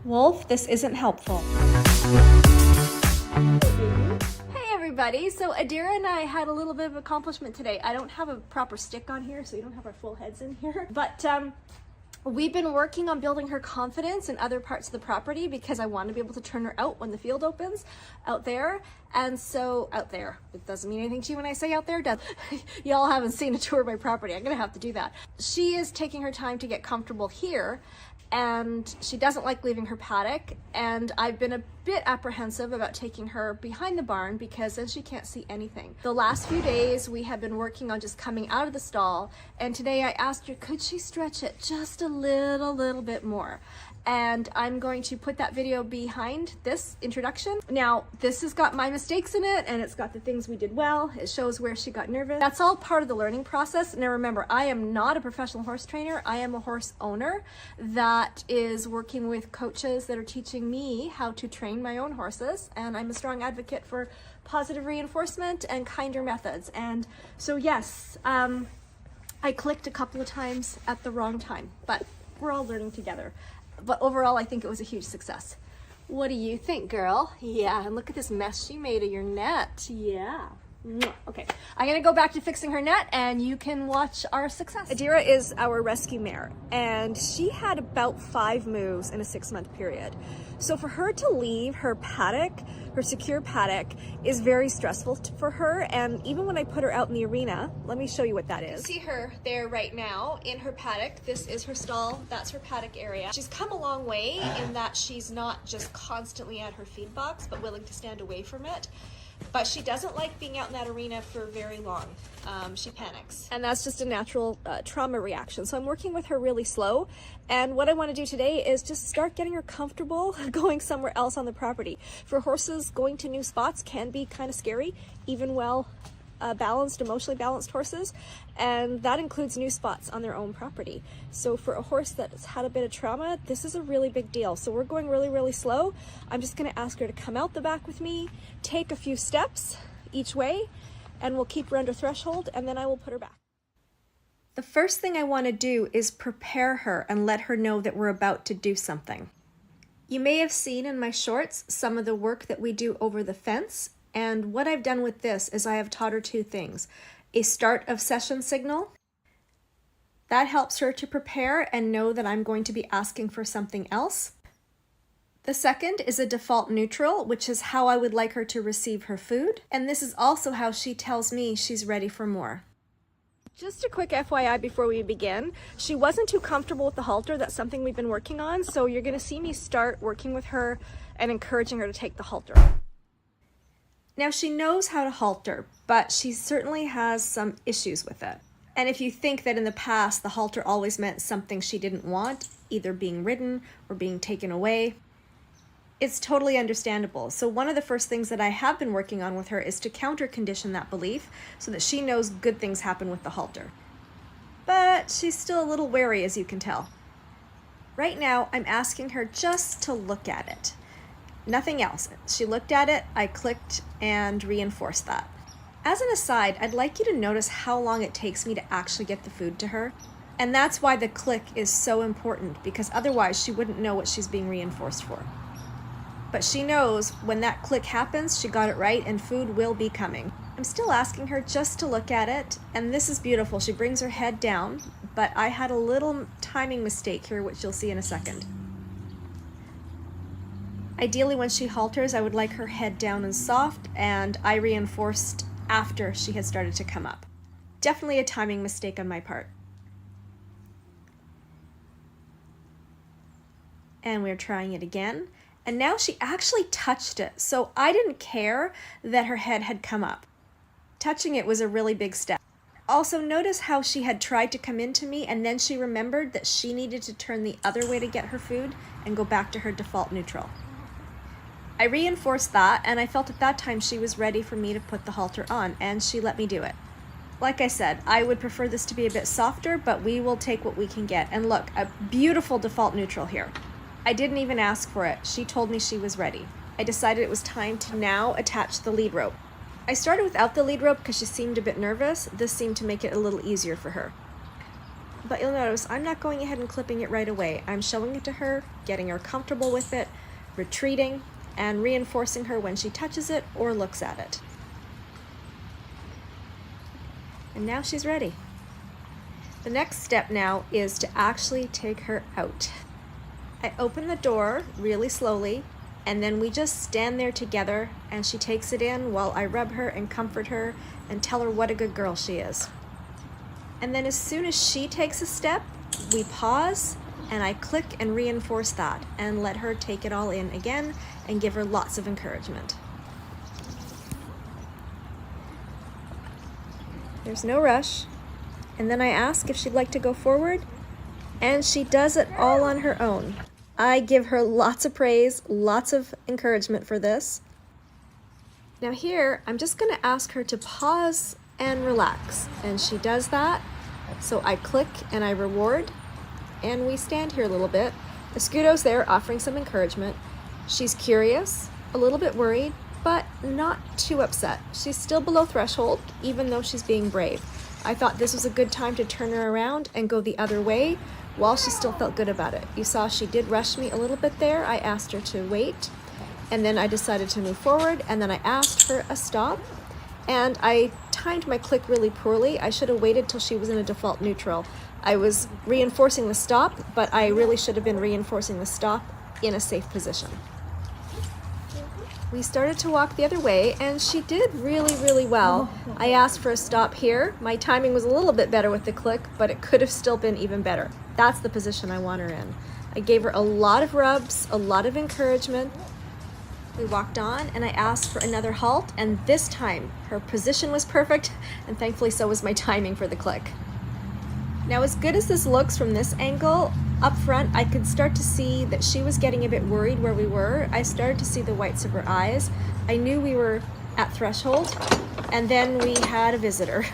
Wolf, this isn't helpful. Hey everybody, so Adira and I had a little bit of accomplishment today. I don't have a proper stick on here, so you don't have our full heads in here. But we've been working on building her confidence in other parts of the property because I want to be able to turn her out when the field opens out there. And so out there, it doesn't mean anything to you when I say out there, does y'all haven't seen a tour of my property. I'm gonna have to do that. She is taking her time to get comfortable here, and she doesn't like leaving her paddock, and I've been a bit apprehensive about taking her behind the barn because then she can't see anything. The last few days we have been working on just coming out of the stall, and today I asked her could she stretch it just a little bit more, and I'm going to put that video behind this introduction. Now this has got my mistakes in it, and it's got the things we did well. It shows where she got nervous. That's all part of the learning process. Now remember, I am not a professional horse trainer. I am a horse owner that is working with coaches that are teaching me how to train my own horses, and I'm a strong advocate for positive reinforcement and kinder methods. And so yes, I clicked a couple of times at the wrong time, but we're all learning together. But overall, I think it was a huge success. What do you think, girl? Yeah, and look at this mess she made of your net. Yeah. Okay, I'm gonna go back to fixing her net and you can watch our success. Adira is our rescue mare, and she had about 5 moves in a 6-month period. So for her to leave her paddock, her secure paddock, is very stressful for her. And even when I put her out in the arena, let me show you what that is. You see her there right now in her paddock. This is her stall, that's her paddock area. She's come a long way in that she's not just constantly at her feed box, but willing to stand away from it. But she doesn't like being out in that arena for very long. She panics. And that's just a natural trauma reaction. So I'm working with her really slow. And what I want to do today is just start getting her comfortable going somewhere else on the property. For horses, going to new spots can be kind of scary, even well balanced, emotionally balanced horses, and that includes new spots on their own property. So for a horse that's had a bit of trauma, this is a really big deal. So we're going really slow. I'm just going to ask her to come out the back with me, take a few steps each way, and we'll keep her under threshold, and then I will put her back. The first thing I want to do is prepare her and let her know that we're about to do something. You may have seen in my shorts some of the work that we do over the fence. And what I've done with this is I have taught her 2 things. A start of session signal. That helps her to prepare and know that I'm going to be asking for something else. The second is a default neutral, which is how I would like her to receive her food. And this is also how she tells me she's ready for more. Just a quick FYI before we begin, she wasn't too comfortable with the halter. That's something we've been working on. So you're going to see me start working with her and encouraging her to take the halter. Now she knows how to halter, but she certainly has some issues with it. And if you think that in the past the halter always meant something she didn't want, either being ridden or being taken away, it's totally understandable. So one of the first things that I have been working on with her is to counter condition that belief so that she knows good things happen with the halter. But she's still a little wary, as you can tell. Right now, I'm asking her just to look at it. Nothing else. She looked at it, I clicked and reinforced that. As an aside, I'd like you to notice how long it takes me to actually get the food to her. And that's why the click is so important, because otherwise she wouldn't know what she's being reinforced for. But she knows when that click happens, she got it right and food will be coming. I'm still asking her just to look at it, and this is beautiful. She brings her head down, but I had a little timing mistake here, which you'll see in a second. Ideally, when she halters, I would like her head down and soft, and I reinforced after she had started to come up. Definitely a timing mistake on my part. And we're trying it again. And now she actually touched it, so I didn't care that her head had come up. Touching it was a really big step. Also, notice how she had tried to come into me, and then she remembered that she needed to turn the other way to get her food and go back to her default neutral. I reinforced that, and I felt at that time she was ready for me to put the halter on, and she let me do it. Like I said, I would prefer this to be a bit softer, but we will take what we can get. And look, a beautiful default neutral here. I didn't even ask for it. She told me she was ready. I decided it was time to now attach the lead rope. I started without the lead rope because she seemed a bit nervous. This seemed to make it a little easier for her. but you'll notice I'm not going ahead and clipping it right away. I'm showing it to her, getting her comfortable with it, retreating, and reinforcing her when she touches it or looks at it. And now she's ready. The next step now is to actually take her out. I open the door really slowly, and then we just stand there together and she takes it in while I rub her and comfort her and tell her what a good girl she is. And then as soon as she takes a step, we pause and I click and reinforce that and let her take it all in again and give her lots of encouragement. There's no rush. And then I ask if she'd like to go forward, and she does it all on her own. I give her lots of praise, lots of encouragement for this. Now here, I'm just going to ask her to pause and relax, and she does that. So I click and I reward, and we stand here a little bit. The Scudo's there offering some encouragement. She's curious, a little bit worried, but not too upset. She's still below threshold, even though she's being brave. I thought this was a good time to turn her around and go the other way while she still felt good about it. You saw she did rush me a little bit there. I asked her to wait, and then I decided to move forward, and then I asked for a stop, and I timed my click really poorly. I should have waited till she was in a default neutral. I was reinforcing the stop, but I really should have been reinforcing the stop in a safe position. We started to walk the other way, and she did really, really well. I asked for a stop here. My timing was a little bit better with the click, but it could have still been even better. That's the position I want her in. I gave her a lot of rubs, a lot of encouragement. We walked on, and I asked for another halt, and this time her position was perfect, and thankfully so was my timing for the click. Now, as good as this looks from this angle, up front, I could start to see that she was getting a bit worried where we were. I started to see the whites of her eyes. I knew we were at threshold, and then we had a visitor.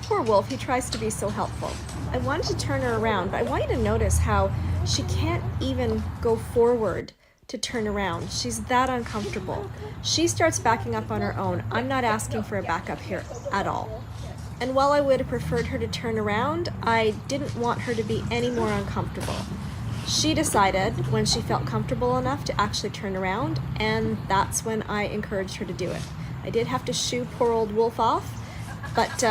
Poor Wolf, he tries to be so helpful. I wanted to turn her around, but I want you to notice how she can't even go forward to turn around. She's that uncomfortable. She starts backing up on her own. I'm not asking for a backup here at all. And while I would have preferred her to turn around, I didn't want her to be any more uncomfortable. She decided when she felt comfortable enough to actually turn around, and that's when I encouraged her to do it. I did have to shoo poor old Wolf off, but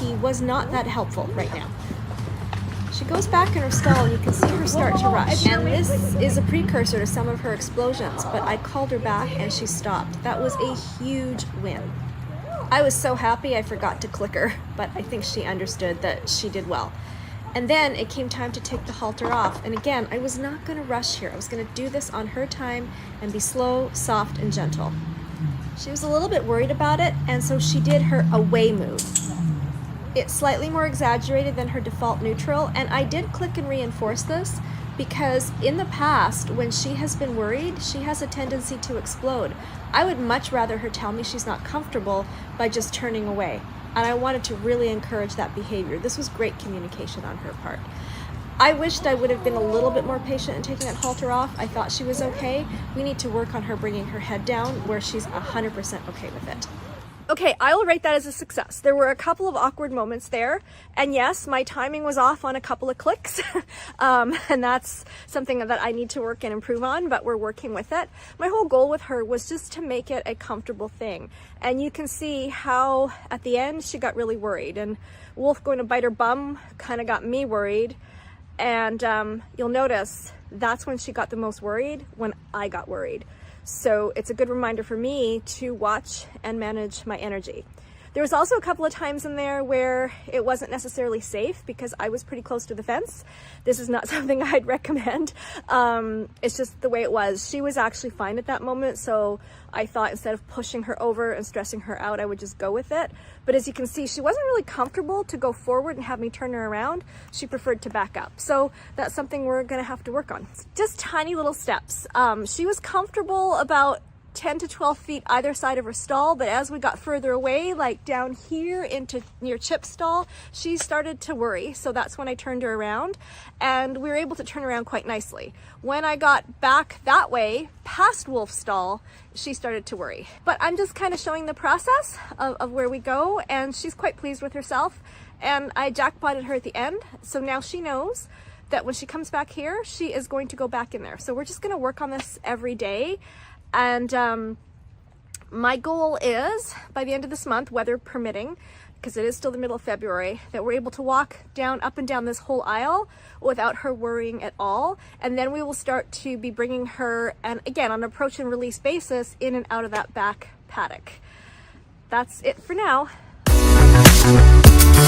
he was not that helpful right now. She goes back in her stall, and you can see her start to rush. And this is a precursor to some of her explosions, but I called her back and she stopped. That was a huge win. I was so happy I forgot to click her, but I think she understood that she did well. And then it came time to take the halter off. And again, I was not going to rush here. I was going to do this on her time and be slow, soft, and gentle. She was a little bit worried about it, and so she did her away move. It's slightly more exaggerated than her default neutral, and I did click and reinforce this because in the past, when she has been worried, she has a tendency to explode. I would much rather her tell me she's not comfortable by just turning away. And I wanted to really encourage that behavior. This was great communication on her part. I wished I would have been a little bit more patient in taking that halter off. I thought she was okay. We need to work on her bringing her head down where she's 100% okay with it. Okay, I will rate that as a success. There were a couple of awkward moments there, and yes, my timing was off on a couple of clicks, and that's something that I need to work and improve on, but we're working with it. My whole goal with her was just to make it a comfortable thing, and you can see how at the end she got really worried, and Wolf going to bite her bum kind of got me worried, and you'll notice that's when she got the most worried, when I got worried. So it's a good reminder for me to watch and manage my energy. There was also a couple of times in there where it wasn't necessarily safe because I was pretty close to the fence. This is not something I'd recommend. It's just the way it was. She was actually fine at that moment, so I thought instead of pushing her over and stressing her out, I would just go with it. But as you can see, she wasn't really comfortable to go forward and have me turn her around. She preferred to back up. So that's something we're gonna have to work on. Just tiny little steps. She was comfortable about 10 to 12 feet either side of her stall, but as we got further away, like down here into near Chip's stall, she started to worry. So that's when I turned her around, and we were able to turn around quite nicely. When I got back that way, past Wolf's stall, she started to worry. But I'm just kind of showing the process of where we go, and she's quite pleased with herself. and I jackpotted her at the end. So now she knows that when she comes back here, she is going to go back in there. So we're just gonna work on this every day. And my goal is, by the end of this month, weather permitting, because it is still the middle of February, that we're able to walk up and down this whole aisle without her worrying at all. And then we will start to be bringing her, and again, on an approach and release basis, in and out of that back paddock. That's it for now.